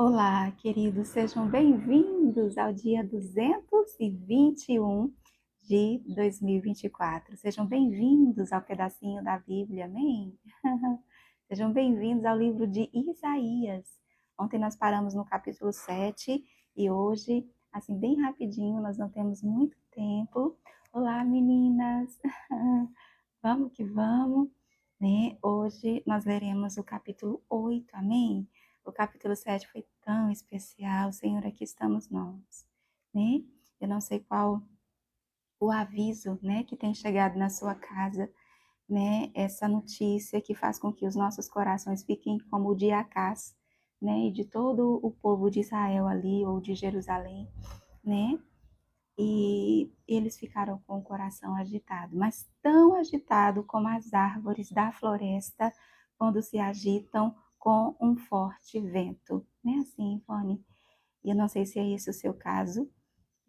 Olá, queridos, sejam bem-vindos ao dia 221 de 2024. Sejam bem-vindos ao pedacinho da Bíblia, amém? Sejam bem-vindos ao livro de Isaías. Ontem nós paramos no capítulo 7 e hoje, assim, bem rapidinho, nós não temos muito tempo. Olá, meninas! Vamos que vamos, né? Hoje nós leremos o capítulo 8, amém? O capítulo 7 foi tão especial, Senhor, aqui estamos nós, né? Eu não sei qual o aviso, né, que tem chegado na sua casa, né? Essa notícia que faz com que os nossos corações fiquem como o de Acás, né? E de todo o povo de Israel ali, ou de Jerusalém, né? E eles ficaram com o coração agitado, mas tão agitado como as árvores da floresta quando se agitam com um forte vento. Não é assim, Ivone? E eu não sei se é esse o seu caso.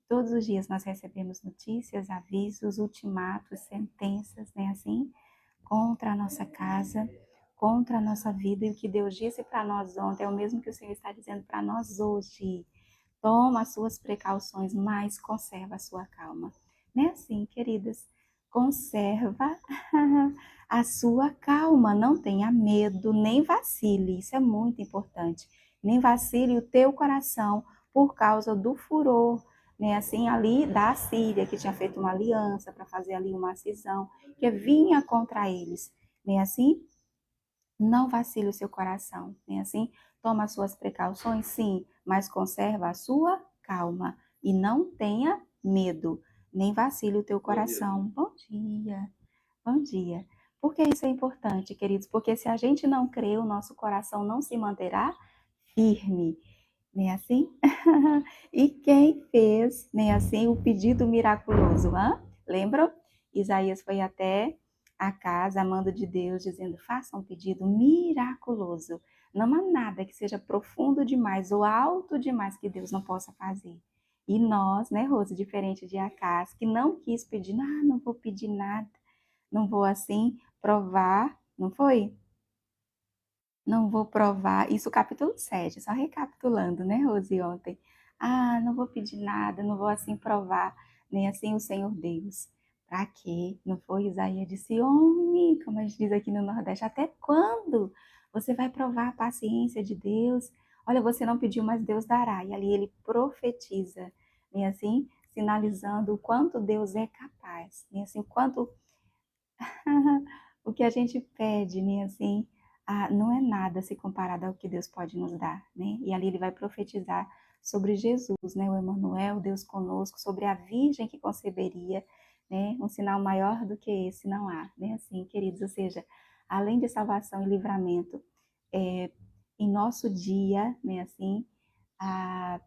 Todos os dias nós recebemos notícias, avisos, ultimatos, sentenças, né, assim, contra a nossa casa, contra a nossa vida. E o que Deus disse para nós ontem é o mesmo que o Senhor está dizendo para nós hoje. Toma as suas precauções, mas conserva a sua calma. Não é assim, queridas? Conserva a sua calma, não tenha medo, nem vacile, isso é muito importante. Nem vacile o teu coração por causa do furor, né? Assim, ali da Síria, que tinha feito uma aliança para fazer ali uma cisão, que vinha contra eles, né? Assim, não vacile o seu coração, né? Assim, toma as suas precauções, sim, mas conserva a sua calma e não tenha medo, nem vacile o teu coração. Bom dia, bom dia. Por que isso é importante, queridos? Porque se a gente não crê, o nosso coração não se manterá firme, né? Assim? E quem fez, né? Assim, o pedido miraculoso, hã? Lembram? Isaías foi até a casa, amando de Deus, dizendo: faça um pedido miraculoso. Não há nada que seja profundo demais ou alto demais que Deus não possa fazer. E nós, né, Rose, diferente de Acas, que não quis pedir, não vou pedir nada, não vou assim provar, não foi? Não vou provar, isso capítulo 7, só recapitulando, né, Rose, ontem. Não vou pedir nada, não vou assim provar, nem assim o Senhor Deus. Pra quê? Não foi? Isaías disse, homem, como a gente diz aqui no Nordeste, até quando você vai provar a paciência de Deus? Olha, você não pediu, mas Deus dará. E ali ele profetiza, nem assim, sinalizando o quanto Deus é capaz, nem assim, o quanto o que a gente pede, né, assim, não é nada se comparado ao que Deus pode nos dar, né? E ali ele vai profetizar sobre Jesus, né, o Emanuel, Deus conosco, sobre a virgem que conceberia, né? Um sinal maior do que esse não há, né? Assim, queridos, ou seja, além de salvação e livramento, é, em nosso dia, né, assim, a,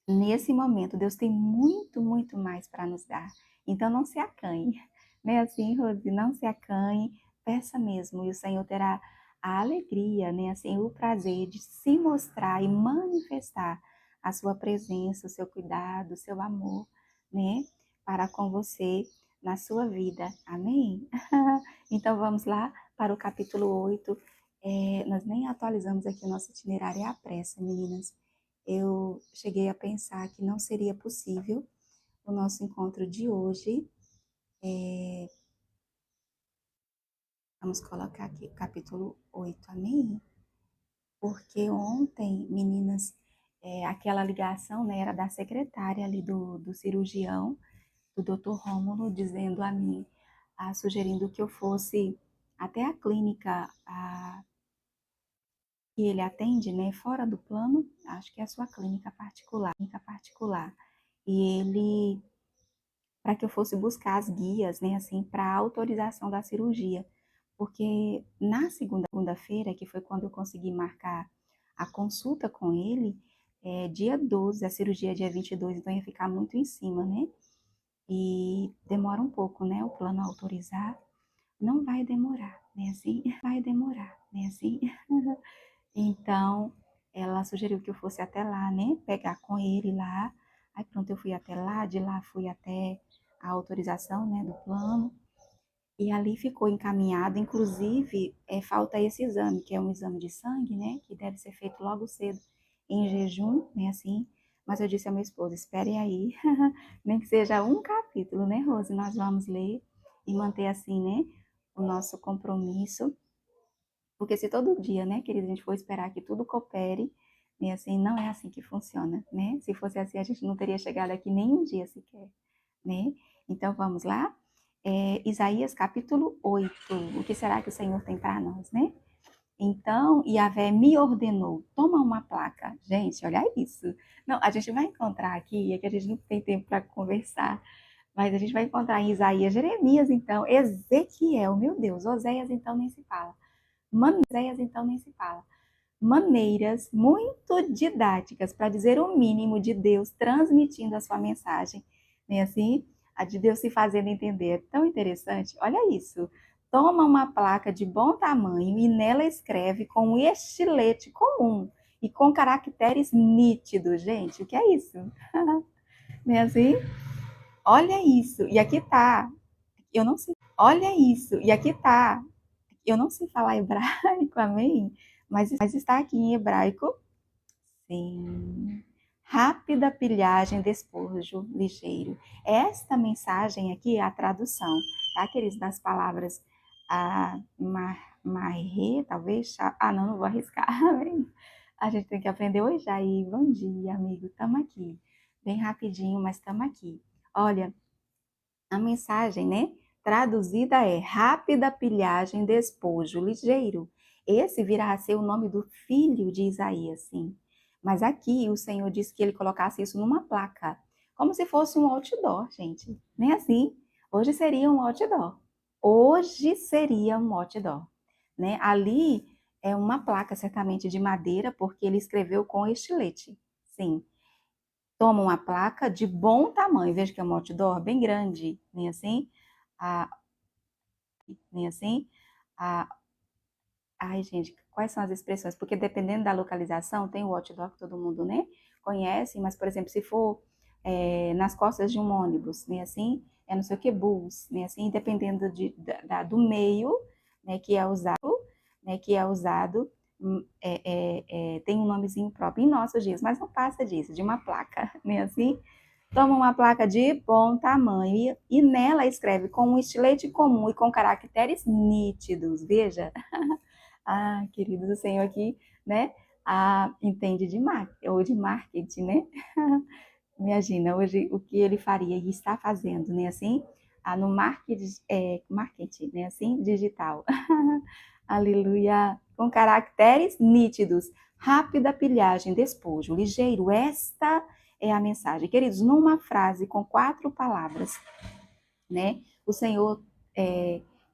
nesse momento, Deus tem muito, muito mais para nos dar. Então, não se acanhe, né? Assim, Rose, não se acanhe, peça mesmo, e o Senhor terá a alegria, né? Assim, o prazer de se mostrar e manifestar a sua presença, o seu cuidado, o seu amor, né? Para com você na sua vida. Amém? Então, vamos lá para o capítulo 8. Nós nem atualizamos aqui o nosso itinerário à pressa, meninas. Eu cheguei a pensar que não seria possível o nosso encontro de hoje. É, vamos colocar aqui o capítulo 8, amém? Porque ontem, meninas, aquela ligação, né, era da secretária ali do cirurgião, do doutor Rômulo, dizendo a mim, sugerindo que eu fosse até a clínica que ele atende, né, fora do plano, acho que é a sua clínica particular. E ele para que eu fosse buscar as guias, né, assim, para autorização da cirurgia. Porque na segunda-feira, que foi quando eu consegui marcar a consulta com ele, dia 12, a cirurgia é dia 22, então ia ficar muito em cima, né? E demora um pouco, né, o plano autorizar. Não vai demorar, né, assim? Vai demorar, né, assim? Então, ela sugeriu que eu fosse até lá, né? Pegar com ele lá. Aí pronto, eu fui até lá, de lá fui até a autorização, né, do plano. E ali ficou encaminhado, inclusive, falta esse exame, que é um exame de sangue, né, que deve ser feito logo cedo. em jejum, né, assim. Mas eu disse ao meu esposo, espere aí, nem que seja um capítulo, né, Rose? Nós vamos ler e manter assim, né, o nosso compromisso. Porque se todo dia, né, querida, a gente for esperar que tudo coopere, né, assim, não é assim que funciona, né? Se fosse assim, a gente não teria chegado aqui nem um dia sequer, né? Então, vamos lá? Isaías capítulo 8. O que será que o Senhor tem para nós, né? Então, Yahvé me ordenou, toma uma placa. Gente, olha isso. Não, a gente vai encontrar aqui, é que a gente não tem tempo para conversar, mas a gente vai encontrar em Isaías, Jeremias, então, Ezequiel, meu Deus, Oséias, então, nem se fala. Oséias, então, nem se fala. Maneiras muito didáticas para dizer o mínimo de Deus transmitindo a sua mensagem, né? Assim, a de Deus se fazendo entender. É tão interessante. Olha isso. Toma uma placa de bom tamanho e nela escreve com um estilete comum e com caracteres nítidos. Gente, o que é isso? Né assim? Olha isso. E aqui tá. Eu não sei. Olha isso. E aqui tá. Eu não sei falar hebraico, amém? Mas está aqui em hebraico. Sim. Rápida pilhagem, despojo ligeiro. Esta mensagem aqui é a tradução, tá, queridos? Das palavras marre, talvez. Não, não vou arriscar. A gente tem que aprender hoje aí. Bom dia, amigo. Estamos aqui. Bem rapidinho, mas estamos aqui. Olha, a mensagem, né? Traduzida é rápida pilhagem, despojo ligeiro. Esse virá a ser o nome do filho de Isaías, sim. Mas aqui o Senhor disse que ele colocasse isso numa placa, como se fosse um outdoor, gente. Nem assim. Hoje seria um outdoor. Hoje seria um outdoor, né? Ali é uma placa certamente de madeira, porque ele escreveu com estilete. Sim. Toma uma placa de bom tamanho, veja que é um outdoor bem grande, nem assim, a, nem assim, a, ai gente, quais são as expressões? Porque dependendo da localização, tem o outdoor que todo mundo, né, conhece, mas, por exemplo, se for nas costas de um ônibus, nem assim, é não sei o que, bus, nem assim, dependendo do meio, né, que é usado, tem um nomezinho próprio em nossos dias, mas não passa disso, de uma placa, nem assim, toma uma placa de bom tamanho e nela escreve com um estilete comum e com caracteres nítidos. Veja. Ah, queridos, o Senhor aqui, né? Entende de marketing, ou de marketing, né? Imagina, hoje o que ele faria e está fazendo, né? Assim, no marketing, né? Assim, digital. Aleluia. Com caracteres nítidos. Rápida pilhagem, despojo, ligeiro. Esta é a mensagem. Queridos, numa frase com 4 palavras, né? O Senhor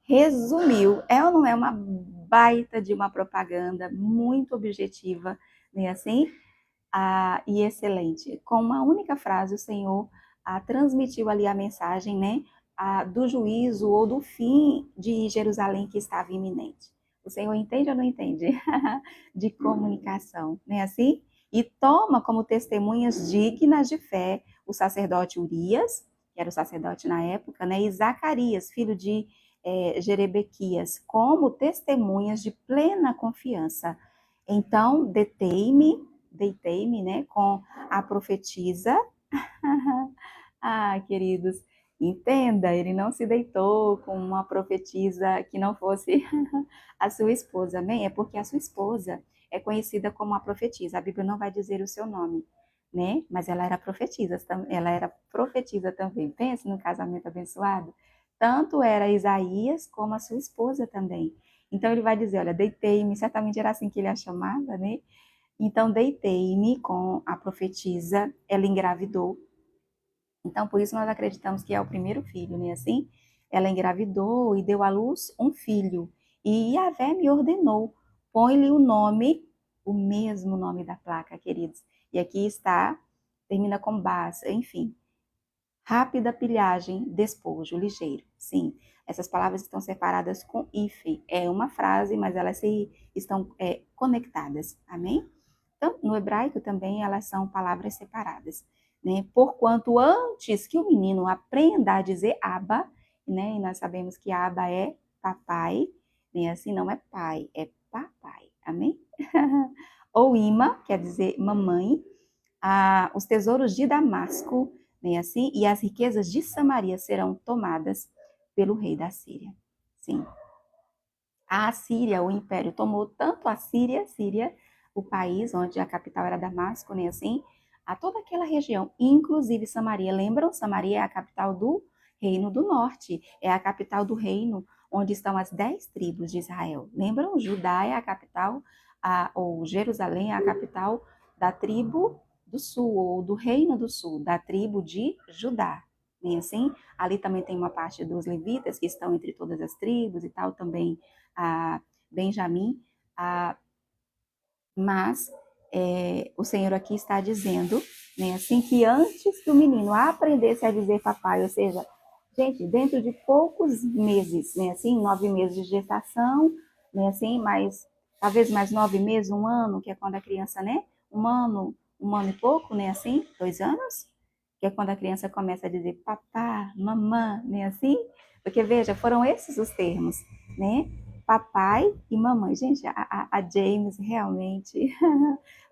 resumiu. É ou não é uma baita de uma propaganda muito objetiva, né? Assim, e excelente. Com uma única frase, o Senhor transmitiu ali a mensagem, né? Do juízo ou do fim de Jerusalém que estava iminente. O Senhor entende ou não entende? De comunicação, né? Assim? E toma como testemunhas dignas de fé o sacerdote Urias, que era o sacerdote na época, né? E Zacarias, filho de Jerebequias, como testemunhas de plena confiança. Então, deitei-me, né, com a profetisa. Queridos, entenda, ele não se deitou com uma profetisa que não fosse a sua esposa, amém? É porque a sua esposa é conhecida como a profetisa. A Bíblia não vai dizer o seu nome, né? Mas ela era profetisa também. Pense no casamento abençoado. Tanto era Isaías como a sua esposa também. Então ele vai dizer, olha, deitei-me, certamente era assim que ele a chamava, né? Então deitei-me com a profetisa, ela engravidou. Então por isso nós acreditamos que é o primeiro filho, né? Assim, ela engravidou e deu à luz um filho. E Yahvé me ordenou, põe-lhe o nome, o mesmo nome da placa, queridos. E aqui está, termina com base, enfim. Rápida pilhagem, despojo, ligeiro. Sim, essas palavras estão separadas com hífen. É uma frase, mas elas estão conectadas. Amém? Então, no hebraico também elas são palavras separadas. Né? Porquanto antes que o menino aprenda a dizer Abba, né? E nós sabemos que Abba é papai, né? Assim não é pai, é papai. Amém? ou Ima, quer dizer mamãe, os tesouros de Damasco, né, assim, e as riquezas de Samaria serão tomadas pelo rei da Síria. Sim. A Assíria, o império, tomou tanto a Síria, o país onde a capital era Damasco, né, assim, a toda aquela região, inclusive Samaria. Lembram? Samaria é a capital do Reino do Norte, é a capital do reino onde estão as 10 tribos de Israel. Lembram? Judá é a capital, ou Jerusalém é a capital da tribo do sul, ou do reino do sul, da tribo de Judá. Né, assim, ali também tem uma parte dos levitas que estão entre todas as tribos e tal, também a Benjamim, mas o Senhor aqui está dizendo, né, assim, que antes que o menino aprendesse a dizer papai, ou seja, gente, dentro de poucos meses, né, assim, 9 meses de gestação, né, assim, mais, talvez mais 9 meses, um ano, que é quando a criança, né, um ano e pouco, né, assim, 2 anos, que é quando a criança começa a dizer papá, mamã, né, assim, porque veja, foram esses os termos, né, papai e mamãe. Gente, a James realmente.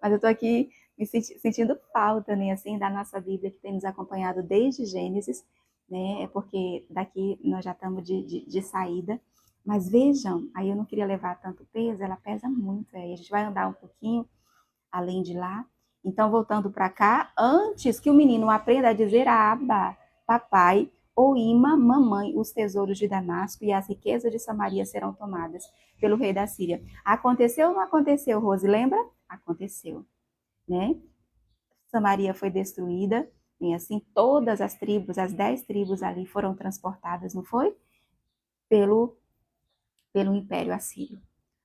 Mas eu estou aqui me sentindo falta, né, assim, da nossa Bíblia que tem nos acompanhado desde Gênesis, né? Porque daqui nós já estamos de saída. Mas vejam, aí eu não queria levar tanto peso, ela pesa muito. Aí a gente vai andar um pouquinho além de lá. Então, voltando para cá, antes que o menino aprenda a dizer Abba, papai, ou Ima, mamãe, os tesouros de Damasco e as riquezas de Samaria serão tomadas pelo rei da Síria. Aconteceu ou não aconteceu, Rose? Lembra? Aconteceu, né? Samaria foi destruída, e assim todas as tribos, as 10 tribos ali foram transportadas, não foi? Pelo, pelo Império Assírio.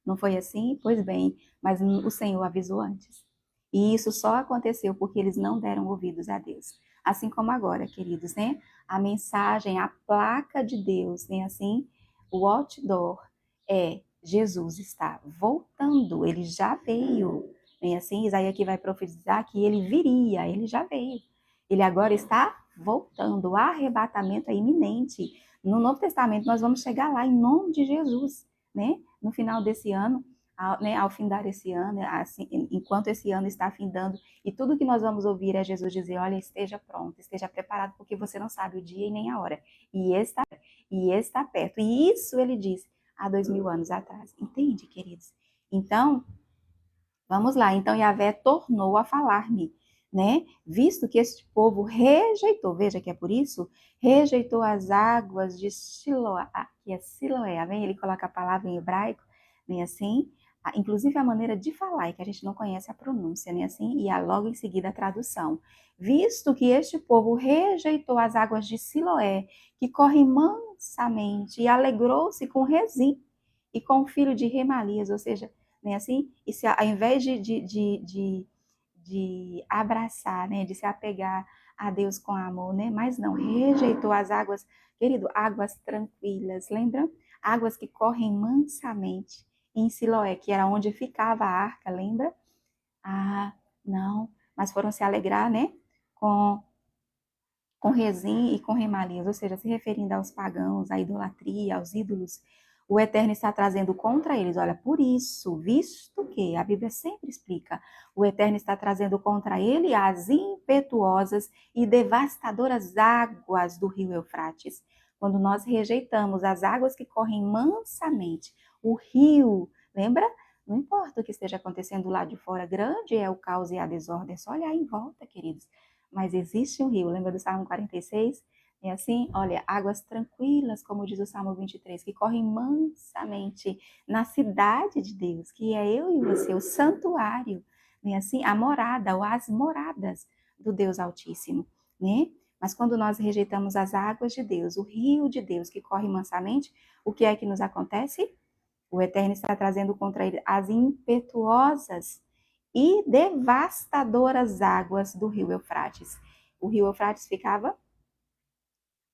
Não foi assim? Pois bem, mas o Senhor avisou antes. E isso só aconteceu porque eles não deram ouvidos a Deus. Assim como agora, queridos, né? A mensagem, a placa de Deus, né? Assim, o outdoor é Jesus está voltando, ele já veio. Né? Assim, Isaías aqui vai profetizar que ele viria, ele já veio. Ele agora está voltando, o arrebatamento é iminente. No Novo Testamento nós vamos chegar lá em nome de Jesus, né? No final desse ano, ao findar esse ano, assim, enquanto esse ano está findando, e tudo que nós vamos ouvir é Jesus dizer, olha, esteja pronto, esteja preparado, porque você não sabe o dia e nem a hora, e está perto. E isso ele disse há 2000 anos atrás. Entende, queridos? Então, vamos lá. Então, Yahvé tornou a falar-me, né? Visto que este povo rejeitou, veja que é por isso, rejeitou as águas de Siloé, que é Siloé, amém? Ele coloca a palavra em hebraico, nem assim, inclusive a maneira de falar, é que a gente não conhece a pronúncia, nem assim, e logo em seguida a tradução. Visto que este povo rejeitou as águas de Siloé, que correm mansamente, e alegrou-se com Rezim e com o filho de Remalias, ou seja, né, assim, e se ao invés de abraçar, né, de se apegar a Deus com amor, né, mas não, rejeitou as águas, querido, águas tranquilas, lembra? Águas que correm mansamente em Siloé, que era onde ficava a arca, lembra? Ah, não, mas foram se alegrar, né, com com Rezim e com Remalias, ou seja, se referindo aos pagãos, à idolatria, aos ídolos, o Eterno está trazendo contra eles. Olha, por isso, visto que a Bíblia sempre explica, o Eterno está trazendo contra ele as impetuosas e devastadoras águas do rio Eufrates. Quando nós rejeitamos as águas que correm mansamente, o rio, lembra? Não importa o que esteja acontecendo lá de fora, grande é o caos e a desordem, é só olhar em volta, queridos. Mas existe um rio, lembra do Salmo 46? É assim, olha, águas tranquilas, como diz o Salmo 23, que correm mansamente na cidade de Deus, que é eu e você, o santuário, né? Assim, a morada ou as moradas do Deus Altíssimo, né? Mas quando nós rejeitamos as águas de Deus, o rio de Deus que corre mansamente, o que é que nos acontece? O Eterno está trazendo contra ele as impetuosas e devastadoras águas do rio Eufrates. O rio Eufrates ficava,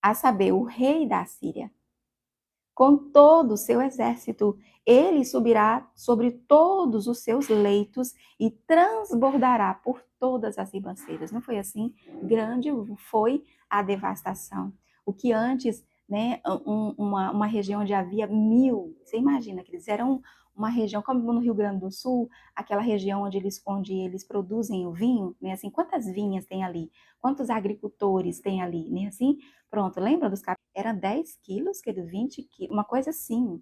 a saber, o rei da Síria. Com todo o seu exército, ele subirá sobre todos os seus leitos e transbordará por todas as ribanceiras. Não foi assim? Grande foi a devastação. O que antes, né, uma região onde havia 1000, você imagina que eles eram uma região, como no Rio Grande do Sul, aquela região onde eles produzem o vinho, né? Assim, quantas vinhas tem ali? Quantos agricultores tem ali, né? Assim, pronto, lembra dos capítulos? Era 10 quilos, que 20 quilos, uma coisa assim.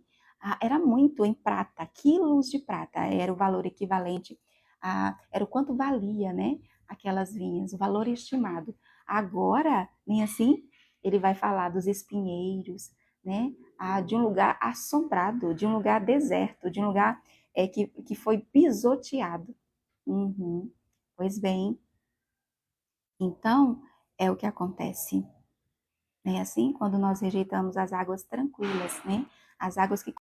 Era muito em prata, quilos de prata, era o valor equivalente, era o quanto valia, né? Aquelas vinhas, o valor estimado. Agora, nem assim, ele vai falar dos espinheiros, né? De um lugar assombrado, de um lugar deserto, de um lugar que foi pisoteado. Uhum. Pois bem, então é o que acontece. É assim, quando nós rejeitamos as águas tranquilas, né? As águas que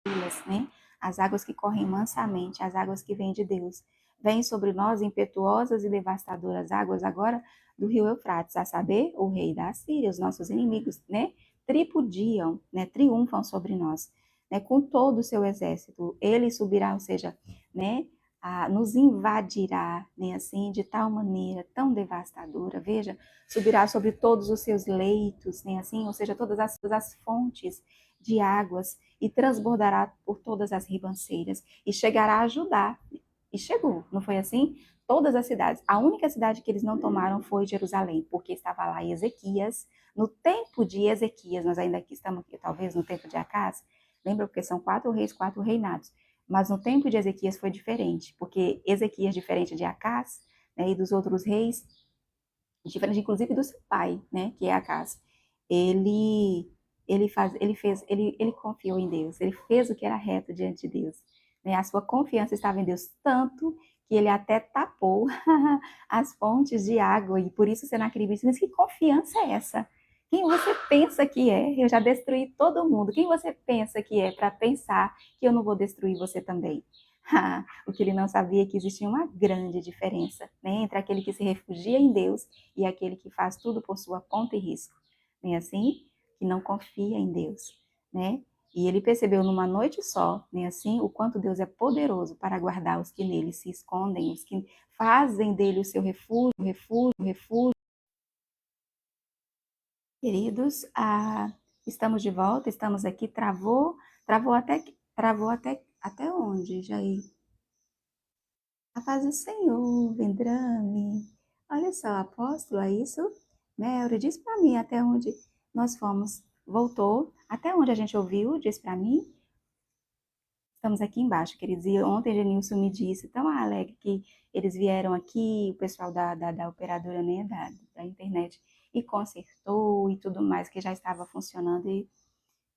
correm mansamente, as águas que vêm de Deus. Vêm sobre nós impetuosas e devastadoras águas agora do rio Eufrates, a saber, o rei da Síria, os nossos inimigos, né? Tripudiam, né? Triunfam sobre nós, né? Com todo o seu exército. Ele subirá, ou seja, né? Nos invadirá, né? Assim, de tal maneira tão devastadora. Veja, subirá sobre todos os seus leitos, né, assim, ou seja, todas as fontes de águas, e transbordará por todas as ribanceiras, e chegará a Judá. E chegou, não foi assim? Todas as cidades. A única cidade que eles não tomaram foi Jerusalém, porque estava lá Ezequias. No tempo de Ezequias, nós ainda aqui estamos, talvez no tempo de Acás, lembra? Porque são 4 reis, 4 reinados. Mas no tempo de Ezequias foi diferente, porque Ezequias, diferente de Acás, né, e dos outros reis, diferente inclusive do seu pai, né, que é Acas. Ele ele confiou em Deus, ele fez o que era reto diante de Deus, né? A sua confiança estava em Deus tanto que ele até tapou as fontes de água e por isso Senaqueribe, mas que confiança é essa? Quem você pensa que é? Eu já destruí todo mundo. Quem você pensa que é para pensar que eu não vou destruir você também? O que ele não sabia é que existia uma grande diferença, né, entre aquele que se refugia em Deus e aquele que faz tudo por sua conta e risco, né, assim, que não confia em Deus, né? E ele percebeu numa noite só, né, assim, o quanto Deus é poderoso para guardar os que nele se escondem, os que fazem dele o seu refúgio, refúgio. Queridos, estamos de volta, estamos aqui, travou até onde, Jair? A paz do Senhor, Vendrame. Olha só, apóstolo, é isso? Melro, diz para mim até onde nós fomos. Voltou? Até onde a gente ouviu? Diz para mim. Estamos aqui embaixo, queridos. E ontem Genilson me disse, tão alegre, que eles vieram aqui, o pessoal da operadora, né, da internet, e consertou e tudo mais, que já estava funcionando e,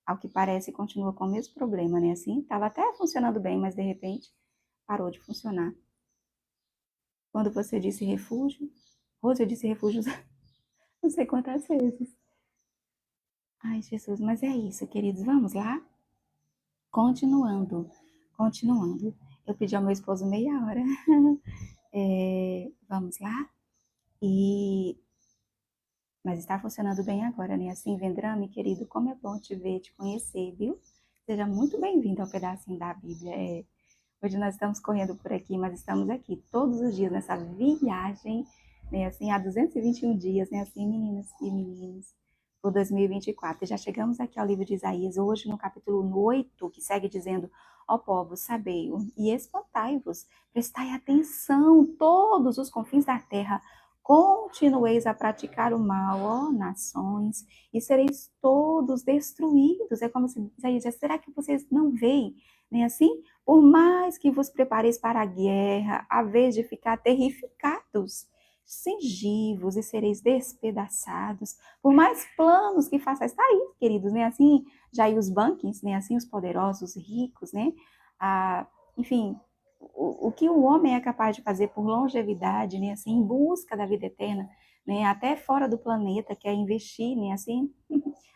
ao que parece, continua com o mesmo problema, né? Assim, estava até funcionando bem, mas de repente parou de funcionar. Quando você disse refúgio, Rose, eu disse refúgio não sei quantas vezes. Ai, Jesus, mas é isso, queridos. Vamos lá? Continuando, continuando. Eu pedi ao meu esposo meia hora. Vamos lá? E... Mas está funcionando bem agora, né? Assim, Vendrame, querido, como é bom te ver, te conhecer, viu? Seja muito bem-vindo ao pedacinho da Bíblia. Hoje nós estamos correndo por aqui, mas estamos aqui todos os dias nessa viagem, né? Assim, há 221 dias, né? Assim, meninas e meninos, por 2024. E já chegamos aqui ao livro de Isaías, hoje no capítulo 8, que segue dizendo: ó povo, sabei-o e espantai-vos, prestai atenção, todos os confins da terra, continueis a praticar o mal, ó nações, e sereis todos destruídos. É como se Isaías diz, será que vocês não veem, né? Assim, por mais que vos prepareis para a guerra, a vez de ficar terrificados, cingivos e sereis despedaçados, por mais planos que façais, está aí, queridos, né? Assim, já aí os banquins, né? Assim, os poderosos, ricos, né? Enfim, o que o homem é capaz de fazer por longevidade, né? Assim, em busca da vida eterna, né? Até fora do planeta, que é investir, né? Assim,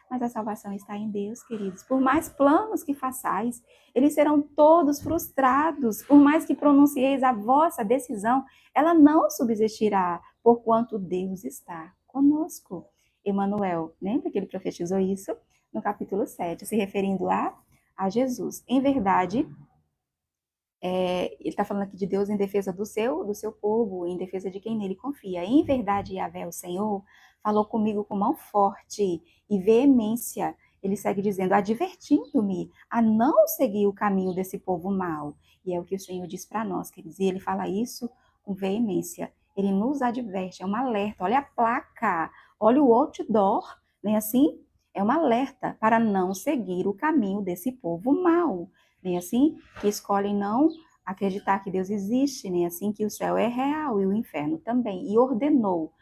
mas a salvação está em Deus, queridos. Por mais planos que façais, eles serão todos frustrados. Por mais que pronuncieis a vossa decisão, ela não subsistirá, porquanto Deus está conosco. Emanuel, lembra que ele profetizou isso no capítulo 7, se referindo a Jesus. Em verdade, ele está falando aqui de Deus em defesa do seu povo, em defesa de quem nele confia. Em verdade, Yahvé, o Senhor, falou comigo com mão forte e veemência. ele segue dizendo, advertindo-me a não seguir o caminho desse povo mau. E é o que o Senhor diz para nós, queridos. E ele fala isso com veemência. Ele nos adverte, é um alerta. Olha a placa, olha o outdoor, nem assim? É um alerta para não seguir o caminho desse povo mau, nem assim? Que escolhem não acreditar que Deus existe, nem assim? Que o céu é real e o inferno também. E ordenou,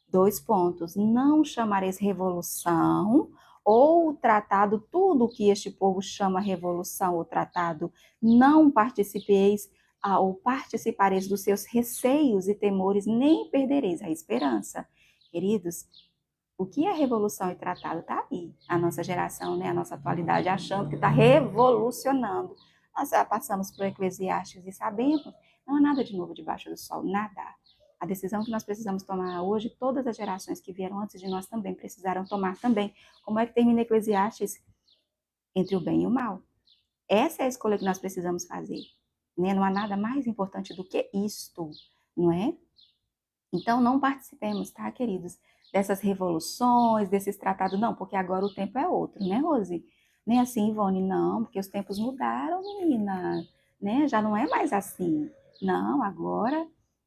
dois pontos, não chamareis revolução ou tratado, tudo que este povo chama revolução ou tratado, não participeis ou participareis dos seus receios e temores, nem perdereis a esperança. Queridos, o que é revolução e tratado está aí. A nossa geração, né, a nossa atualidade, achando que está revolucionando. Nós já passamos por Eclesiastes e sabemos, não há nada de novo debaixo do sol, nada. A decisão que nós precisamos tomar hoje, todas as gerações que vieram antes de nós também precisaram tomar também. Como é que termina Eclesiastes? Entre o bem e o mal. Essa é a escolha que nós precisamos fazer. Né? Não há nada mais importante do que isto, não é? Então, não participemos, tá, queridos, dessas revoluções, desses tratados, não, porque agora o tempo é outro, né, Rose? Nem assim, Ivone, não, porque os tempos mudaram, menina, né? Já não é mais assim. Não, agora,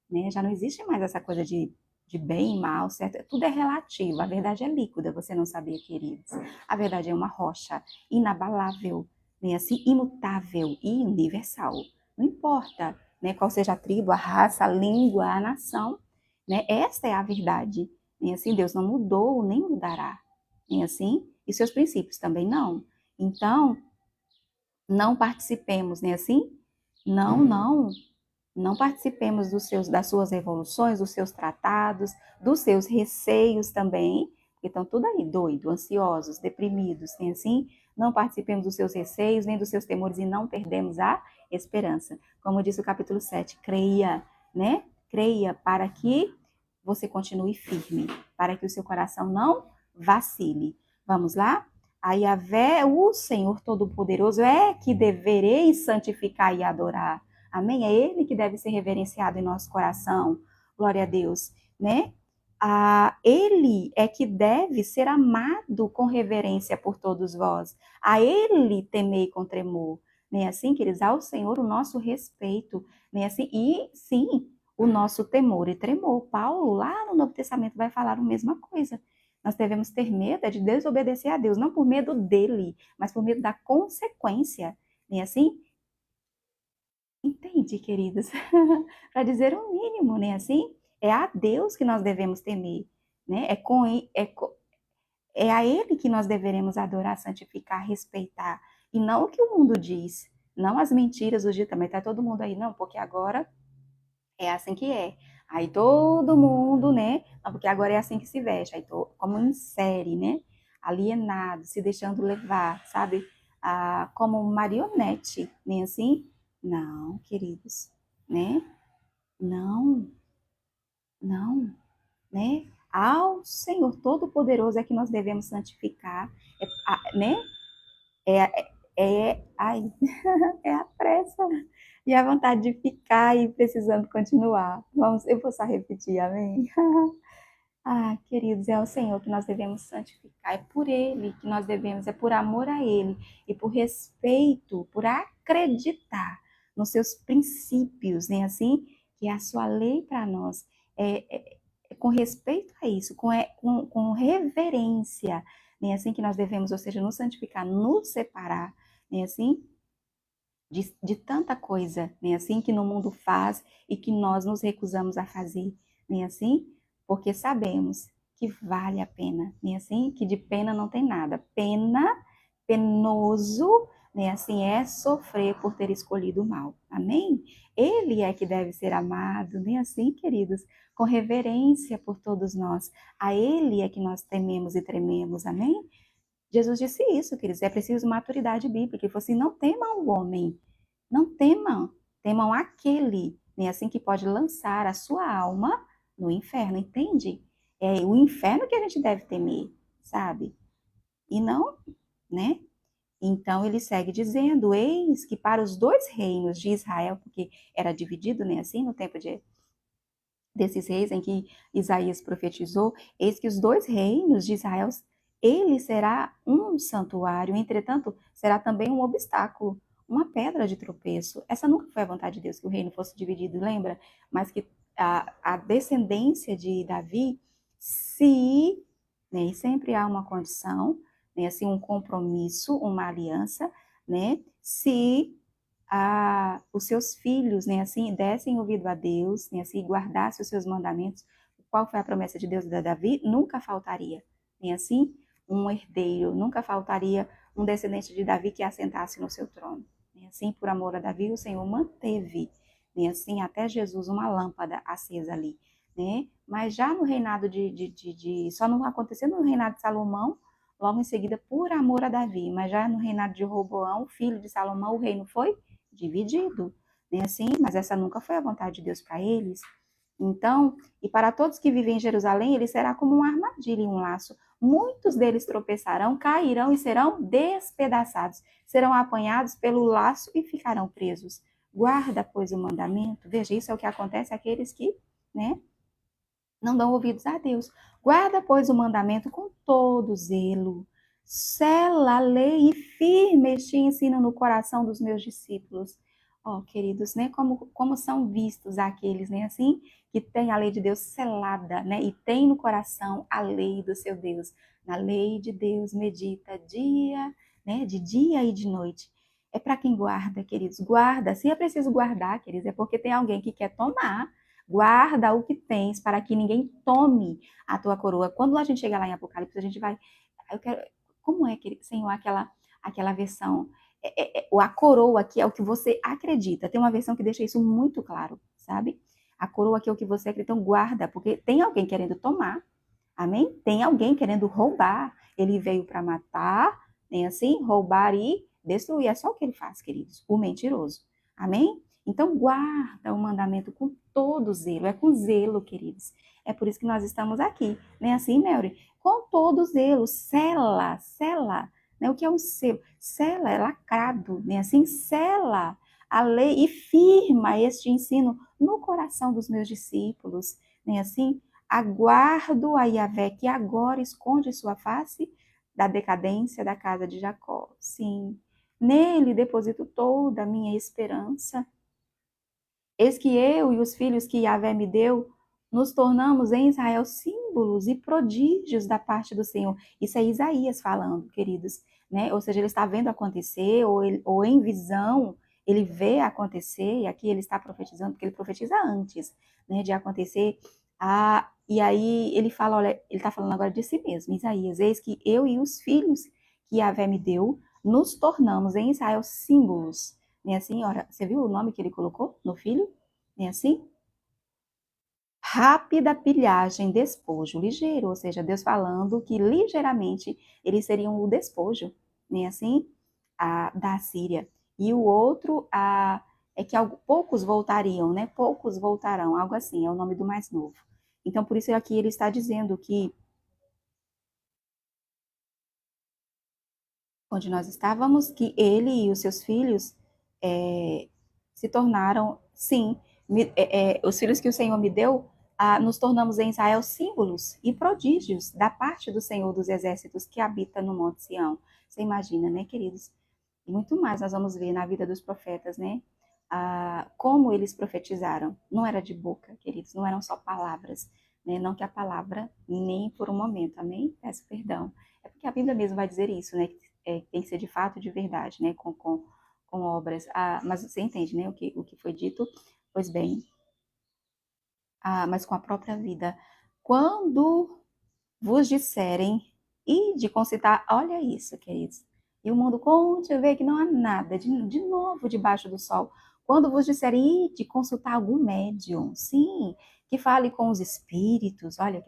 né, já não existe mais essa coisa de bem e mal, certo? Tudo é relativo, a verdade é líquida, você não sabia, queridos? A verdade é uma rocha inabalável, né, assim, imutável e universal. Não importa, né, qual seja a tribo, a raça, a língua, a nação, né? Esta é a verdade. Nem assim, Deus não mudou, nem mudará. Nem assim, e seus princípios também não. Então, não participemos, nem assim? Não participemos das suas revoluções, dos seus tratados, dos seus receios também, que estão tudo aí, doido, ansiosos, deprimidos, nem assim? Não participemos dos seus receios, nem dos seus temores e não perdemos a esperança. Como disse o capítulo 7, creia, né? Creia para que você continue firme, para que o seu coração não vacile. Vamos lá? A Yahvé, o Senhor Todo-Poderoso, é que devereis santificar e adorar. Amém? É Ele que deve ser reverenciado em nosso coração. Glória a Deus, né? Ele é que deve ser amado com reverência por todos vós. A Ele temei com tremor. Nem assim, queridos, ao Senhor o nosso respeito. Nem assim, e sim, o nosso temor e tremor. Paulo, lá no Novo Testamento, vai falar a mesma coisa. Nós devemos ter medo de desobedecer a Deus, não por medo dele, mas por medo da consequência. Nem assim? Entende, queridos? Para dizer o mínimo, né? Assim, é a Deus que nós devemos temer, né? É a Ele que nós deveremos adorar, santificar, respeitar, e não o que o mundo diz, não as mentiras hoje também. Tá todo mundo aí, não, porque agora é assim que é. Aí todo mundo, né? Não, porque agora é assim que se veste. Aí tô como em série, né? Alienado, se deixando levar, sabe? Como marionete, nem assim? Não, queridos, né? Não, não, né? Ao Senhor Todo-Poderoso é que nós devemos santificar, né? Ai, é a pressa e a vontade de ficar e precisando continuar. Vamos, eu vou só repetir, amém? Queridos, é ao Senhor que nós devemos santificar, é por Ele que nós devemos, é por amor a Ele e por respeito, por acreditar nos seus princípios, né? Assim, que é a sua lei para nós, com respeito a isso, com reverência, né? Assim que nós devemos, ou seja, nos santificar, nos separar, né? Assim, de tanta coisa, né? Assim que no mundo faz e que nós nos recusamos a fazer, né? Assim, porque sabemos que vale a pena, né? Assim, que de pena não tem nada. Penoso, né? Assim, é sofrer por ter escolhido o mal. Amém? Ele é que deve ser amado, né? Assim, queridos, com reverência por todos nós. A Ele é que nós tememos e trememos. Amém? Jesus disse isso, queridos, é preciso maturidade bíblica. Ele falou assim, não temam o homem, não temam, temam aquele, né, assim que pode lançar a sua alma no inferno, entende? É o inferno que a gente deve temer, sabe? E não, né? Então ele segue dizendo, eis que para os dois reinos de Israel, porque era dividido, né, assim, no tempo desses reis em que Isaías profetizou, eis que os dois reinos de Israel ele será um santuário, entretanto, será também um obstáculo, uma pedra de tropeço. Essa nunca foi a vontade de Deus, que o reino fosse dividido, lembra? Mas que a descendência de Davi, se, né, e sempre há uma condição, né, assim, um compromisso, uma aliança, né, se os seus filhos, né, assim, dessem ouvido a Deus, né, assim, guardassem os seus mandamentos, qual foi a promessa de Deus da Davi? Nunca faltaria, né, assim, um herdeiro, nunca faltaria um descendente de Davi que assentasse no seu trono. Né, assim, por amor a Davi, o Senhor manteve, né, assim, até Jesus uma lâmpada acesa ali, né, mas já no reinado só não aconteceu no reinado de Salomão, logo em seguida, por amor a Davi, mas já no reinado de Roboão, filho de Salomão, o reino foi dividido, né? Assim, mas essa nunca foi a vontade de Deus para eles. Então, e para todos que vivem em Jerusalém, ele será como uma armadilha e um laço. Muitos deles tropeçarão, cairão e serão despedaçados. Serão apanhados pelo laço e ficarão presos. Guarda, pois, o mandamento. Veja, isso é o que acontece àqueles que, né, não dão ouvidos a Deus. Guarda, pois, o mandamento com todo zelo. Sela a lei e firme este ensino no coração dos meus discípulos. Ó, queridos, né? Como são vistos aqueles, né? Assim, que tem a lei de Deus selada, né? E tem no coração a lei do seu Deus. Na lei de Deus medita dia, né? De dia e de noite. É para quem guarda, queridos. Guarda. Se é preciso guardar, queridos, é porque tem alguém que quer tomar. Guarda o que tens para que ninguém tome a tua coroa. Quando a gente chegar lá em Apocalipse, a gente vai. Eu quero, como é que, Senhor, aquela versão? A coroa aqui é o que você acredita. Tem uma versão que deixa isso muito claro, sabe? A coroa aqui é o que você acredita. Então, guarda, porque tem alguém querendo tomar. Amém? Tem alguém querendo roubar. Ele veio para matar, nem assim, roubar e destruir. É só o que ele faz, queridos. O mentiroso. Amém? Então, guarda o mandamento com todo zelo. É com zelo, queridos. É por isso que nós estamos aqui. Não é assim, Mary? Com todo zelo. Sela, sela. Né? O que é um selo? Sela é lacrado. Né? Assim, sela a lei e firma este ensino no coração dos meus discípulos. Né? Assim, aguardo a Yahvé que agora esconde sua face da decadência da casa de Jacó. Sim, nele deposito toda a minha esperança. Eis que eu e os filhos que Yahvé me deu, nos tornamos em Israel símbolos e prodígios da parte do Senhor. Isso é Isaías falando, queridos. Né? Ou seja, ele está vendo acontecer, ou em visão, ele vê acontecer, e aqui ele está profetizando, porque ele profetiza antes, né, de acontecer. E aí ele fala, olha, ele está falando agora de si mesmo, Isaías, eis que eu e os filhos que Yahvé me deu, nos tornamos em Israel símbolos. Né, assim, ora, você viu o nome que ele colocou no filho? Né, assim? Rápida pilhagem, despojo, ligeiro, ou seja, Deus falando que ligeiramente eles seriam o despojo, né, assim, da Síria. E o outro é que poucos voltariam, né? Poucos voltarão, algo assim, é o nome do mais novo. Então, por isso aqui ele está dizendo que onde nós estávamos, que ele e os seus filhos se tornaram, sim, os filhos que o Senhor me deu, nos tornamos em Israel símbolos e prodígios da parte do Senhor dos Exércitos que habita no Monte Sião. Você imagina, né, queridos? E muito mais nós vamos ver na vida dos profetas, né? Como eles profetizaram. Não era de boca, queridos, não eram só palavras, né? Não que a palavra nem por um momento, amém? Peço perdão. É porque a Bíblia mesmo vai dizer isso, né? Que tem que ser de fato de verdade, né? Com obras. Mas você entende, né? O que foi dito? Pois bem, mas com a própria vida. Quando vos disserem, e de concitar, olha isso, queridos. E o mundo conte vê que não há nada de novo debaixo do sol. Quando vos disserem, de consultar algum médium, sim, que fale com os espíritos, olha,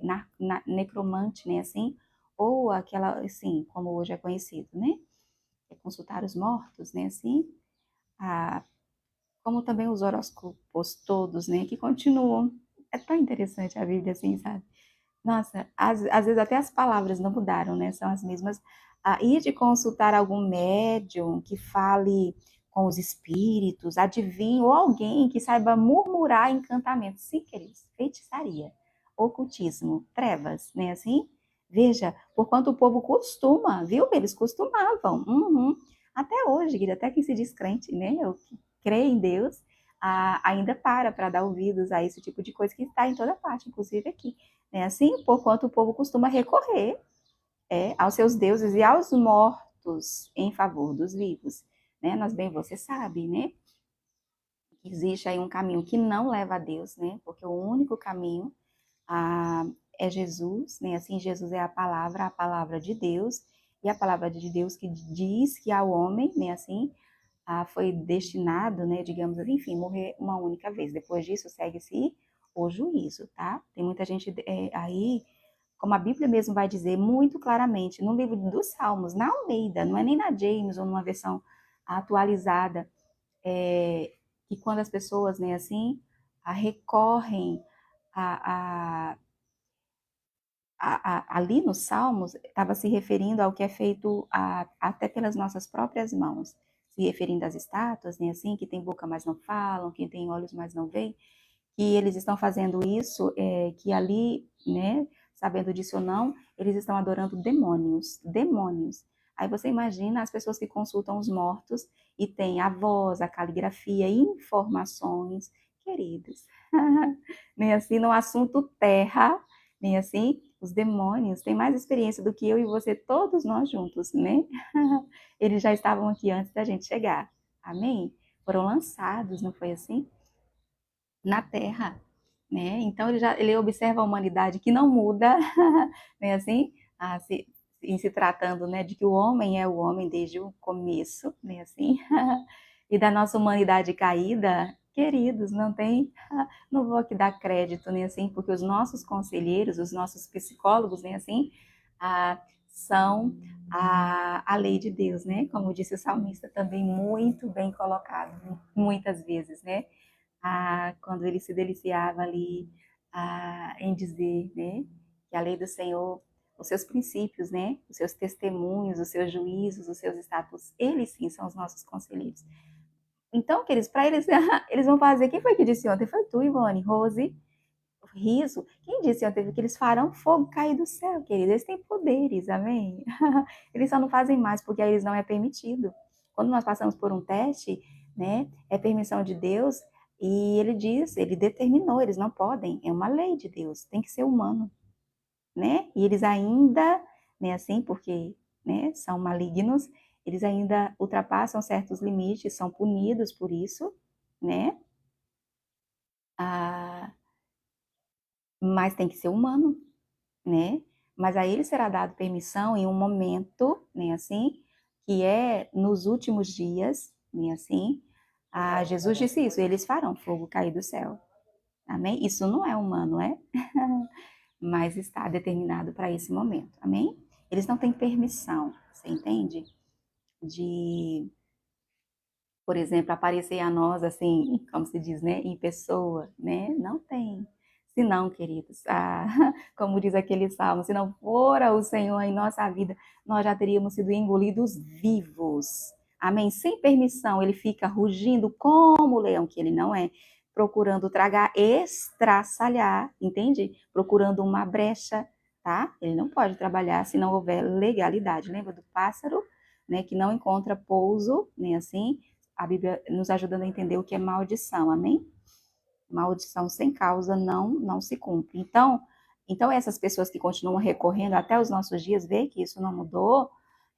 necromante, né, assim, ou aquela, assim, como hoje é conhecido, né, é consultar os mortos, né, assim, ah, como também os horóscopos todos, né, que continuam. É tão interessante a Bíblia, assim, sabe? Nossa, às vezes até as palavras não mudaram, né? São as mesmas. Ir de consultar algum médium que fale com os espíritos, adivinho, ou alguém que saiba murmurar encantamentos. Sim, queridos, feitiçaria, ocultismo, trevas, né? Assim, Veja, porquanto o povo costuma, viu? Eles costumavam. Uhum. Até hoje, querida, até quem se diz crente, né? Eu crê em Deus, ainda para dar ouvidos a esse tipo de coisa que está em toda parte, inclusive aqui. Né? Assim, porquanto o povo costuma recorrer aos seus deuses e aos mortos em favor dos vivos. Né? Nós bem, você sabe, né? Existe aí um caminho que não leva a Deus, né? Porque o único caminho ah, é Jesus, né? Assim, Jesus é a palavra de Deus, e a palavra de Deus que diz que ao homem, né? Assim, foi destinado, né? Digamos assim, enfim, morrer uma única vez. Depois disso, segue-se o juízo, tá? Tem muita gente aí, como a Bíblia mesmo vai dizer muito claramente, no livro dos Salmos, na Almeida, não é nem na James ou numa versão atualizada, que quando as pessoas, né, assim, recorrem a, a, ali nos Salmos, estava se referindo ao que é feito até pelas nossas próprias mãos, se referindo às estátuas, né, assim, que tem boca, mas não falam, que tem olhos, mas não veem, que eles estão fazendo isso, que ali, né, sabendo disso ou não, eles estão adorando demônios, demônios. Aí você imagina as pessoas que consultam os mortos e tem a voz, a caligrafia, informações, queridos. Nem assim no assunto terra, nem assim os demônios têm mais experiência do que eu e você, todos nós juntos, né? Eles já estavam aqui antes da gente chegar. Amém? Foram lançados, não foi assim? Na Terra, né? Então ele observa a humanidade que não muda, né? Assim, em se tratando, né, de que o homem é o homem desde o começo, né? Assim, e da nossa humanidade caída, queridos, não vou aqui dar crédito, né? Assim, porque os nossos conselheiros, os nossos psicólogos, né? Assim, são a lei de Deus, né? Como disse o salmista também, muito bem colocado, muitas vezes, né? Quando ele se deliciava ali em dizer, né, que a lei do Senhor, os seus princípios, né, os seus testemunhos, os seus juízos, os seus estatutos, eles sim são os nossos conselheiros. Então, queridos, para eles, eles vão fazer. Quem foi que disse ontem? Foi tu, Ivone, Rose, Riso. Quem disse ontem que eles farão fogo cair do céu, queridos? Eles têm poderes, amém? Eles só não fazem mais porque a eles não é permitido. Quando nós passamos por um teste, né, é permissão de Deus e ele diz, ele determinou, eles não podem, é uma lei de Deus, tem que ser humano, né? E eles ainda, né, assim, porque, né, são malignos, eles ainda ultrapassam certos limites, são punidos por isso, né? Ah, mas tem que ser humano, né? Mas a ele será dado permissão em um momento, né, assim, que é nos últimos dias, né, assim. Jesus disse isso, eles farão fogo cair do céu. Amém? Isso não é humano, é? Mas está determinado para esse momento. Amém? Eles não têm permissão, você entende? De, por exemplo, aparecer a nós assim, como se diz, né, em pessoa, né? Não tem. Se não, queridos, como diz aquele salmo, se não fora o Senhor em nossa vida, nós já teríamos sido engolidos vivos. Amém? Sem permissão, ele fica rugindo como o leão que ele não é, procurando tragar, estraçalhar, entende? Procurando uma brecha, tá? Ele não pode trabalhar se não houver legalidade. Lembra do pássaro, né, que não encontra pouso, nem assim? A Bíblia nos ajudando a entender o que é maldição, amém? Maldição sem causa não se cumpre. Então essas pessoas que continuam recorrendo até os nossos dias, vê que isso não mudou,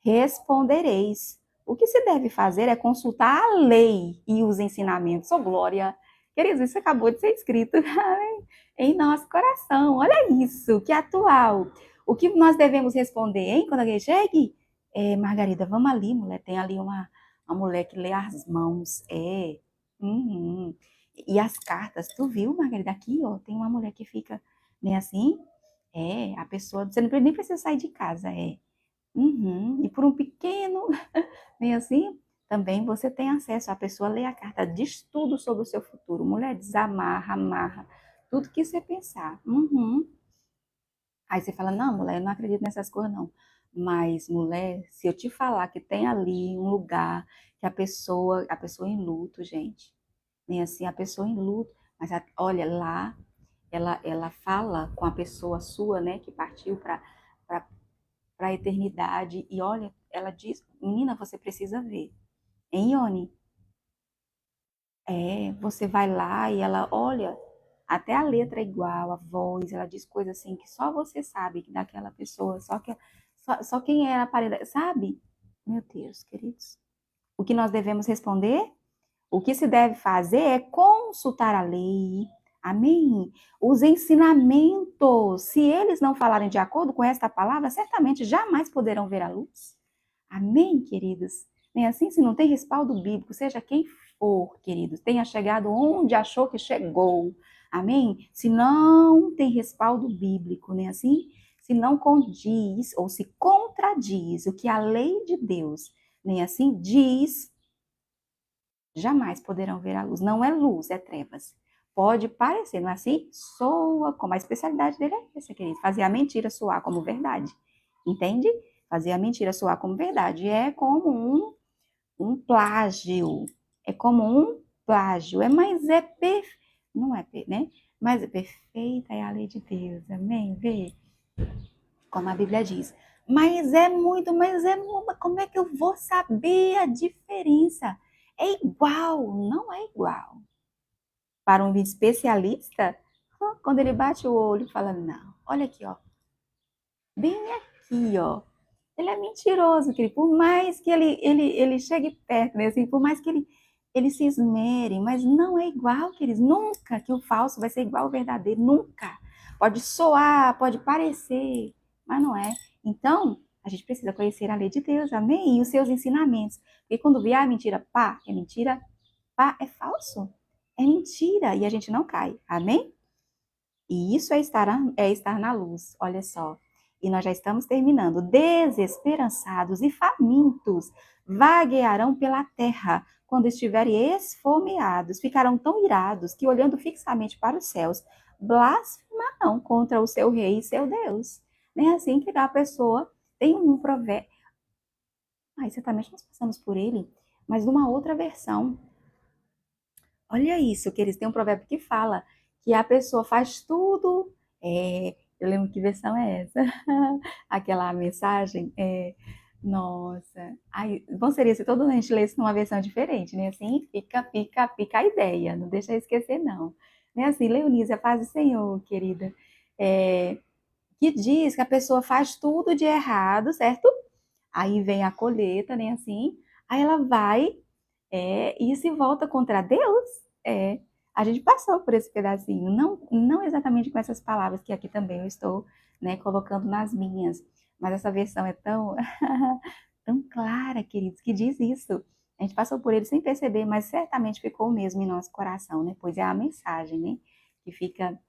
respondereis. O que se deve fazer é consultar a lei e os ensinamentos. Oh, glória! Queridos, isso acabou de ser escrito em nosso coração. Olha isso, que atual. O que nós devemos responder, hein? Quando alguém chegue, Margarida, vamos ali, mulher. Tem ali uma mulher que lê as mãos. Uhum. E as cartas, tu viu, Margarida? Aqui, ó, tem uma mulher que fica, né, assim, a pessoa, você nem precisa sair de casa, Uhum. E por um pequeno, nem assim, também você tem acesso, a pessoa lê a carta, diz tudo sobre o seu futuro. Mulher, desamarra, amarra, tudo que você pensar. Uhum. Aí você fala, não, mulher, eu não acredito nessas coisas, não. Mas, mulher, se eu te falar que tem ali um lugar que a pessoa em luto, gente, nem assim, a pessoa em luto, mas olha, lá ela fala com a pessoa sua, né, que partiu para a eternidade. E olha, ela diz, menina, você precisa ver. Hein, Ione? Você vai lá e ela, olha, até a letra é igual, a voz, ela diz coisas assim que só você sabe que daquela pessoa, só quem é a parede, sabe? Meu Deus, queridos. O que nós devemos responder? O que se deve fazer é consultar a lei. Amém? Os ensinamentos, se eles não falarem de acordo com esta palavra, certamente jamais poderão ver a luz. Amém, queridos? Nem assim, se não tem respaldo bíblico, seja quem for, queridos, tenha chegado onde achou que chegou. Amém? Se não tem respaldo bíblico, nem assim? Se não condiz ou se contradiz o que a lei de Deus, nem assim, diz, jamais poderão ver a luz. Não é luz, é trevas. Pode parecer, não é assim? Soa como a especialidade dele é essa, querido. Fazer a mentira soar como verdade. Entende? Fazer a mentira soar como verdade. É como um plágio. É como um plágio. Não é, né? Mas é perfeita é a lei de Deus. Amém? Vê? Como a Bíblia diz. Como é que eu vou saber a diferença? É igual, não é igual. Para um especialista, quando ele bate o olho, fala: não, olha aqui, ó, bem aqui, ó. Ele é mentiroso, querido. Por mais que ele chegue perto, né? Assim, por mais que ele se esmere, mas não é igual, queridos. Nunca que o falso vai ser igual ao verdadeiro, nunca. Pode soar, pode parecer, mas não é. Então, a gente precisa conhecer a lei de Deus, amém? E os seus ensinamentos. Porque quando vier a mentira, pá, é mentira, pá, é falso. É mentira e a gente não cai, amém? E isso é estar na luz, olha só. E nós já estamos terminando. Desesperançados e famintos vaguearão pela terra quando estiverem esfomeados. Ficarão tão irados que, olhando fixamente para os céus, blasfemarão contra o seu rei e seu Deus. Nem assim que a pessoa tem um provérbio. Certamente nós passamos por ele, mas numa outra versão. Olha isso, que eles têm um provérbio que fala que a pessoa faz tudo. Eu lembro que versão é essa. Aquela mensagem. Nossa. Bom seria se todo mundo a gente lesse numa versão diferente, né? Assim, fica a ideia. Não deixa eu esquecer, não. Né? Assim, Leonísia, paz do Senhor, querida. Que diz que a pessoa faz tudo de errado, certo? Aí vem a colheita, né? Assim. Aí ela vai e se volta contra Deus. A gente passou por esse pedacinho, não exatamente com essas palavras que aqui também eu estou, né, colocando nas minhas, mas essa versão é tão, tão clara, queridos, que diz isso. A gente passou por ele sem perceber, mas certamente ficou mesmo em nosso coração, né? Pois é a mensagem, né, que fica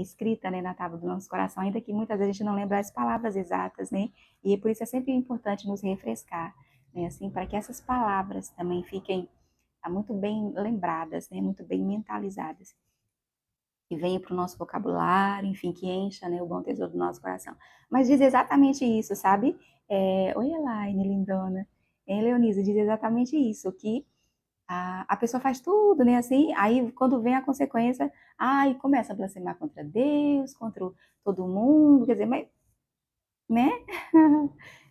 escrita, né, na tábua do nosso coração, ainda que muitas vezes a gente não lembra as palavras exatas, né? E por isso é sempre importante nos refrescar, né, assim, para que essas palavras também fiquem muito bem lembradas, né, muito bem mentalizadas, que venha para o nosso vocabulário, enfim, que encha, né, o bom tesouro do nosso coração. Mas diz exatamente isso, sabe? Oi, Elaine, lindona. Leonisa, diz exatamente isso, que a pessoa faz tudo, né, assim, aí quando vem a consequência, começa a blasfemar contra Deus, contra todo mundo, quer dizer, mas, né?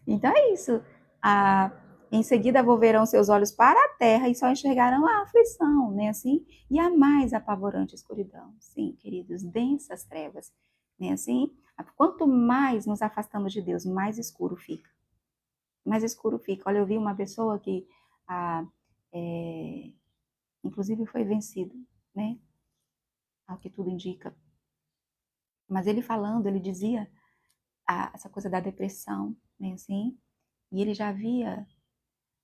Então é isso. A, Em seguida volverão seus olhos para a terra e só enxergarão a aflição, né? Assim, e a mais apavorante escuridão. Sim, queridos, densas trevas, né? Assim, quanto mais nos afastamos de Deus, mais escuro fica. Mais escuro fica. Olha, eu vi uma pessoa que, inclusive, foi vencido, né? Ao que tudo indica. Mas ele falando, ele dizia essa coisa da depressão, né? Assim, e ele já havia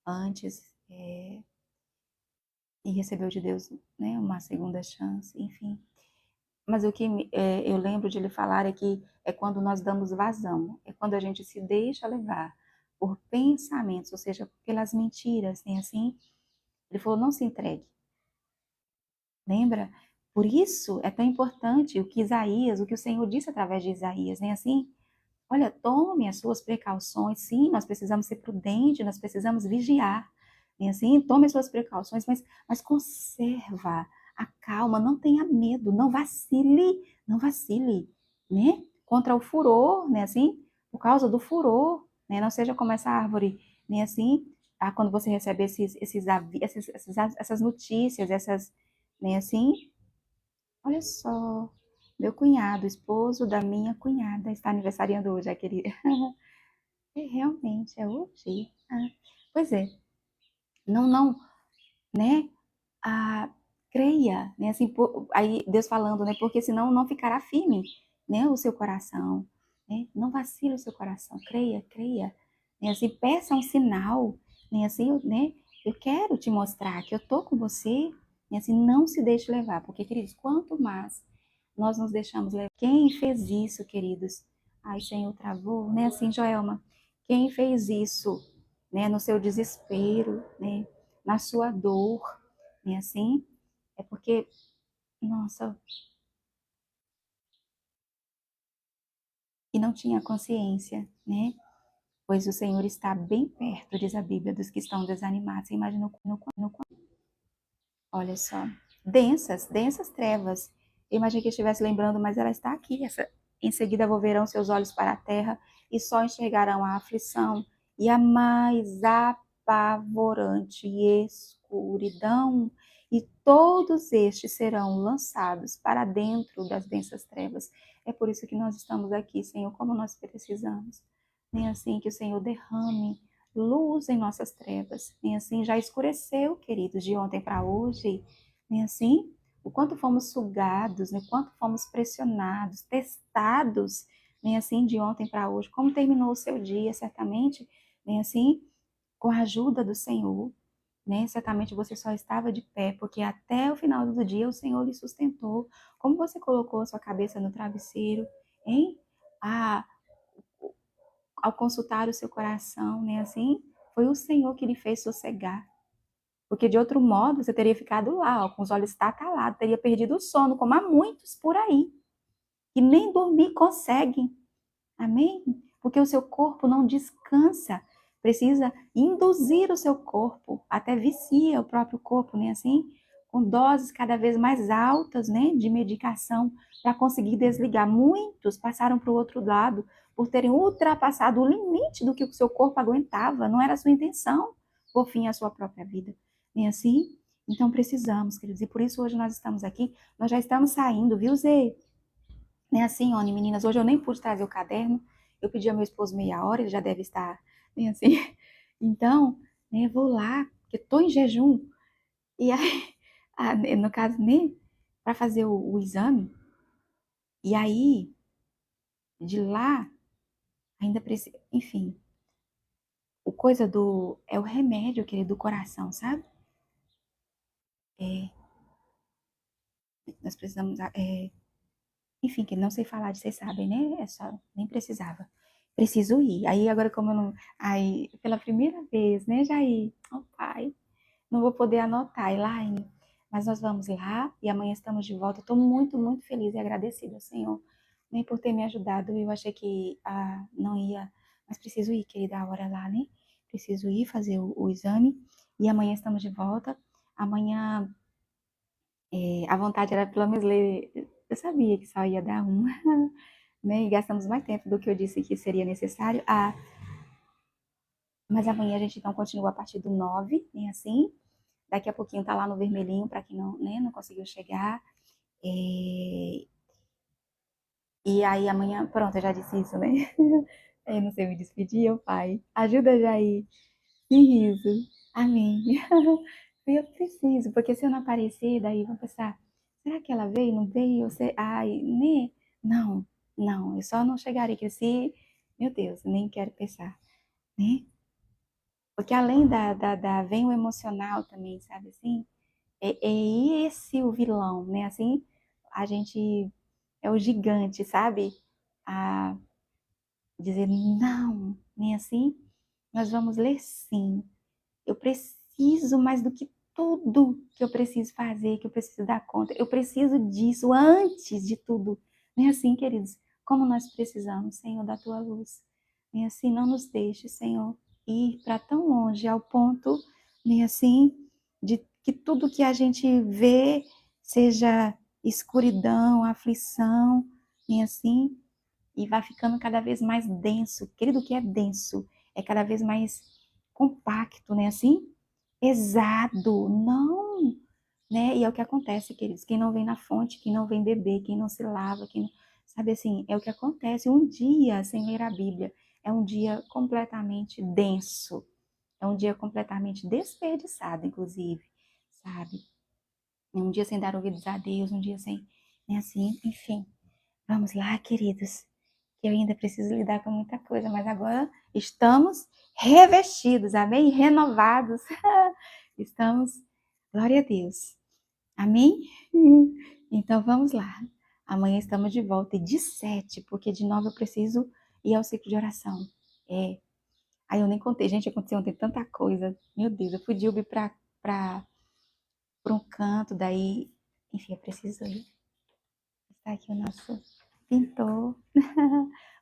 antes e recebeu de Deus, né, uma segunda chance, enfim. Mas o que eu lembro de ele falar é que é quando nós damos vazão, é quando a gente se deixa levar por pensamentos, ou seja, pelas mentiras, né, assim. Ele falou, não se entregue. Lembra? Por isso é tão importante o que o Senhor disse através de Isaías, né, assim. Olha, tome as suas precauções. Sim, nós precisamos ser prudentes, nós precisamos vigiar. E assim, tome as suas precauções, mas conserva a calma, não tenha medo, não vacile, né? Contra o furor, né? Assim, por causa do furor, né? Não seja como essa árvore, nem assim, quando você recebe essas notícias, nem assim, olha só, meu cunhado, esposo da minha cunhada, está aniversariando hoje, aquele. Realmente, é hoje. Pois é, não, né? Ah, creia, né? Assim, aí Deus falando, né? Porque senão não ficará firme, né? O seu coração, né? Não vacile o seu coração, creia, né? Assim, peça um sinal, né? Assim, né? Eu quero te mostrar que eu tô com você, né? Assim, não se deixe levar, porque, queridos, quanto mais nós nos deixamos levar, quem fez isso, queridos? Ai, Senhor, travou, né? Assim, Joelma, quem fez isso, né? No seu desespero, né? Na sua dor, né? Assim, é porque, nossa, e não tinha consciência, né? Pois o Senhor está bem perto, diz a Bíblia, dos que estão desanimados. Você imagina olha só, densas trevas. Eu imaginei que eu estivesse lembrando, mas ela está aqui. Em seguida volverão seus olhos para a terra e só enxergarão a aflição e a mais apavorante escuridão. E todos estes serão lançados para dentro das densas trevas. É por isso que nós estamos aqui, Senhor, como nós precisamos. Nem assim que o Senhor derrame luz em nossas trevas. Nem assim já escureceu, queridos, de ontem para hoje. Nem assim o quanto fomos sugados, né? O quanto fomos pressionados, testados, nem assim de ontem para hoje. Como terminou o seu dia, certamente, nem assim com a ajuda do Senhor, né? Certamente você só estava de pé porque até o final do dia o Senhor lhe sustentou. Como você colocou a sua cabeça no travesseiro, hein? Ah, ao consultar o seu coração, né? Assim, foi o Senhor que lhe fez sossegar. Porque de outro modo você teria ficado lá, ó, com os olhos estacalados, teria perdido o sono, como há muitos por aí, que nem dormir conseguem. Amém? Porque o seu corpo não descansa. Precisa induzir o seu corpo, até vicia o próprio corpo, né? Assim, com doses cada vez mais altas, né? De medicação, para conseguir desligar. Muitos passaram para o outro lado por terem ultrapassado o limite do que o seu corpo aguentava. Não era a sua intenção por fim à sua própria vida. Nem assim? Então precisamos, queridos. E por isso hoje nós estamos aqui. Nós já estamos saindo, viu, Zê? Né, assim, Oni, meninas, hoje eu nem pude trazer o caderno, eu pedi ao meu esposo meia hora, ele já deve estar, bem assim. Então, né, vou lá, porque estou em jejum, e aí, no caso, né, para fazer o exame, e aí, de lá, ainda precisa, enfim, o coisa é o remédio, aquele do coração, sabe? É, nós precisamos, enfim, que não sei falar, vocês sabem, né? É só, nem precisava. Preciso ir. Aí agora como eu não, aí pela primeira vez, né, Jair? Oh, pai, não vou poder anotar, Elaine, mas nós vamos lá e amanhã estamos de volta. Estou muito, muito feliz e agradecida ao Senhor, nem por ter me ajudado. Eu achei que não ia, mas preciso ir, querida, a hora lá, né? Preciso ir fazer o exame e amanhã estamos de volta. Amanhã a vontade era pelo menos ler. Eu sabia que só ia dar uma, né? E gastamos mais tempo do que eu disse que seria necessário. Mas amanhã a gente então continua a partir do 9, né? Assim. Daqui a pouquinho tá lá no vermelhinho para quem não, né, não conseguiu chegar. E aí amanhã, pronto, eu já disse isso, né? Eu não sei me despedir, ô pai. Ajuda, Jair. Que riso. Amém. Eu preciso, porque se eu não aparecer, daí vão pensar, será que ela veio? Não veio? Você... Ai, né? Não, não, eu só não chegarei que se, meu Deus, nem quero pensar, né? Porque além vem o emocional também, sabe assim? É esse o vilão, né? Assim, a gente é o gigante, sabe? A dizer não, nem assim. Nós vamos ler sim. Eu preciso mais do que tudo que eu preciso fazer, que eu preciso dar conta. Eu preciso disso antes de tudo. Nem assim, queridos, como nós precisamos, Senhor, da tua luz. Nem assim, não nos deixe, Senhor, ir para tão longe ao ponto, nem assim, de que tudo que a gente vê seja escuridão, aflição, nem assim. e vai ficando cada vez mais denso. Querido, o que é denso? É cada vez mais compacto, né? Assim, pesado. Não, né? E é o que acontece, queridos. Quem não vem na fonte, quem não vem beber, quem não se lava, quem não... Sabe assim, é o que acontece. Um dia sem ler a Bíblia é um dia completamente denso. É um dia completamente desperdiçado, inclusive, sabe? É um dia sem dar ouvidos a Deus, um dia sem, né, assim, enfim. Vamos lá, queridos, que eu ainda preciso lidar com muita coisa, mas agora estamos revestidos, amém? Renovados. Estamos, glória a Deus. Amém? Então vamos lá. Amanhã estamos de volta e de 7, porque de 9 eu preciso ir ao ciclo de oração. É. Aí eu nem contei, gente, aconteceu ontem tanta coisa. Meu Deus, eu fui de Uber pra um canto, daí, enfim, eu preciso ir. Está aqui o nosso pintor.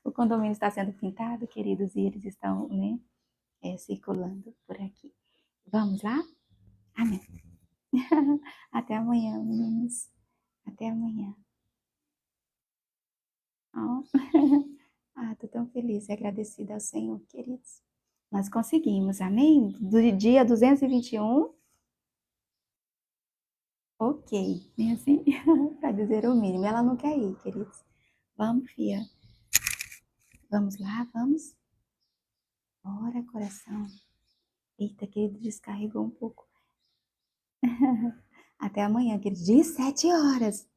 O condomínio está sendo pintado, queridos, e eles estão, né, circulando por aqui. Vamos lá? Amém. Até amanhã, meninos. Até amanhã. Oh. Ah, tô tão feliz e agradecida ao Senhor, queridos. Nós conseguimos, amém? Do dia 221, ok, né assim? Para dizer o mínimo. Ela não quer ir, queridos. Vamos, fia. Vamos lá, vamos. Bora, coração. Eita, querido, descarregou um pouco. Até amanhã, querido. De 7 horas.